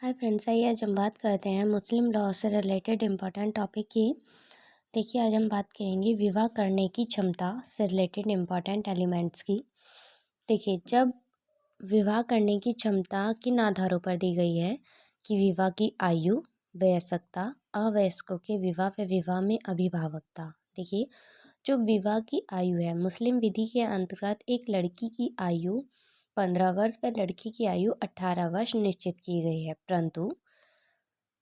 Hi friends, आइए आज हम बात करते हैं मुस्लिम लॉ से रिलेटेड इम्पोर्टेंट टॉपिक की। देखिए, आज हम बात करेंगे विवाह करने की क्षमता से रिलेटेड इम्पोर्टेंट एलिमेंट्स की। देखिए, जब विवाह करने की क्षमता किन आधारों पर दी गई है कि विवाह की आयु, वयस्कता, अवयस्कों के विवाह व विवाह में अभिभावकता। देखिए, जो विवाह की आयु है, मुस्लिम विधि के अंतर्गत एक लड़की की आयु 15 वर्ष व लड़की की आयु 18 वर्ष निश्चित की गई है, परंतु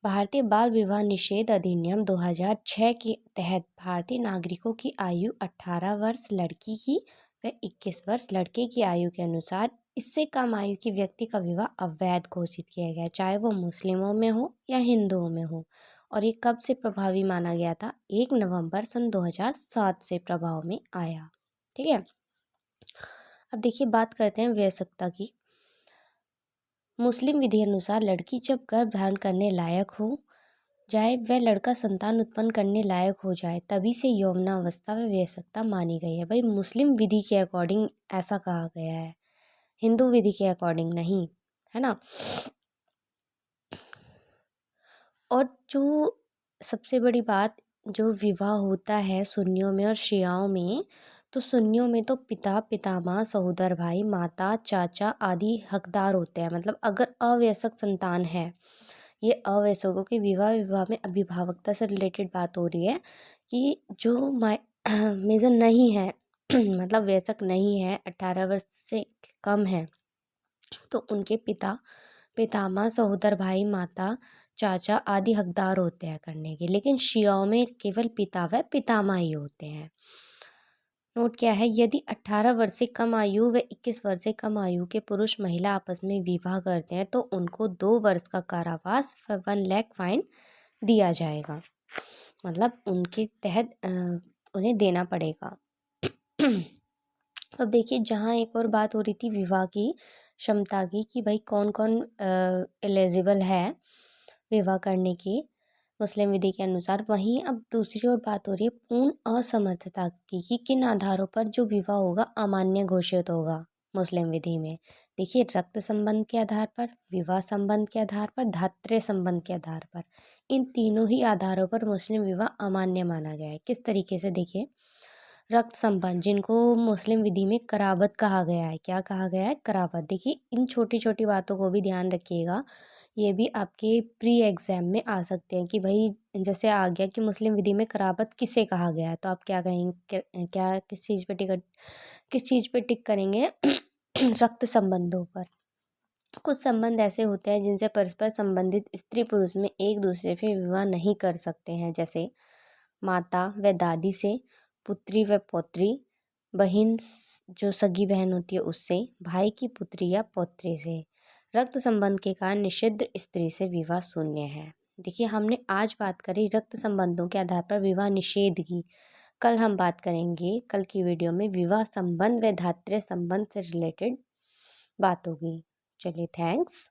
भारतीय बाल विवाह निषेध अधिनियम 2006 के तहत भारतीय नागरिकों की आयु 18 वर्ष लड़की की व 21 वर्ष लड़के की आयु के अनुसार इससे कम आयु के व्यक्ति का विवाह अवैध घोषित किया गया, चाहे वो मुस्लिमों में हो या हिंदुओं में हो। और ये कब से प्रभावी माना गया था? 1 नवंबर सन 2007 से प्रभाव में आया। ठीक है, अब देखिए बात करते हैं वयस्कता की। मुस्लिम विधि अनुसार लड़की जब गर्भ धारण करने लायक हो जाए वह लड़का संतान उत्पन्न करने लायक हो जाए, तभी से यौवनावस्था व वयस्कता मानी गई है। भाई, मुस्लिम विधि के अकॉर्डिंग ऐसा कहा गया है, हिंदू विधि के अकॉर्डिंग नहीं, है ना। और जो सबसे बड़ी बात, जो विवाह होता है सुन्नियों में और शियाओं में, तो सुन्नियों में तो पिता, पितामह, सहोदर भाई, माता, चाचा आदि हकदार होते हैं। मतलब अगर अवयस्क संतान है, ये अवयस्कों के विवाह में अभिभावकता से रिलेटेड बात हो रही है कि जो मेजर नहीं है मतलब वयस्क नहीं है, 18 वर्ष से कम है, तो उनके पिता, पितामह, सहोदर भाई, माता, चाचा आदि हकदार होते हैं करने के। लेकिन शियाओं में केवल पिता व पितामह ही होते हैं। नोट क्या है, यदि 18 वर्ष से कम आयु व 21 वर्ष से कम आयु के पुरुष महिला आपस में विवाह करते हैं तो उनको 2 वर्ष का कारावास व 1 लाख फाइन दिया जाएगा। मतलब उनके तहत उन्हें देना पड़ेगा। अब देखिए, जहाँ एक और बात हो रही थी विवाह की क्षमता की कि भाई कौन कौन एलिजिबल है विवाह करने की मुस्लिम विधि के अनुसार, वहीं अब दूसरी ओर बात हो रही है पूर्ण असमर्थता की कि किन आधारों पर जो विवाह होगा अमान्य घोषित होगा मुस्लिम विधि में। देखिए, रक्त संबंध के आधार पर, विवाह संबंध के आधार पर, धात्र्य संबंध के आधार पर, इन तीनों ही आधारों पर मुस्लिम विवाह अमान्य माना गया है। किस तरीके से? देखिए, रक्त संबंध, जिनको मुस्लिम विधि में कराबत कहा गया है। क्या कहा गया है? कराबत। देखिए, इन छोटी छोटी बातों को भी ध्यान रखिएगा, ये भी आपके प्री एग्जाम में आ सकते हैं कि भाई जैसे आ गया कि मुस्लिम विधि में कराबत किसे कहा गया है, तो आप क्या कहेंगे, क्या किस चीज़ पे टिक करेंगे? रक्त संबंधों पर। कुछ संबंध ऐसे होते हैं जिनसे परस्पर संबंधित स्त्री पुरुष में एक दूसरे से विवाह नहीं कर सकते हैं, जैसे माता व दादी से, पुत्री व पौत्री, बहन जो सगी बहन होती है उससे, भाई की पुत्री या पौत्री से। रक्त संबंध के कारण निषिद्ध स्त्री से विवाह शून्य है। देखिए, हमने आज बात करी रक्त संबंधों के आधार पर विवाह निषेध की। कल हम बात करेंगे, कल की वीडियो में विवाह संबंध व धात्र्य संबंध से रिलेटेड बात होगी। चलिए, थैंक्स।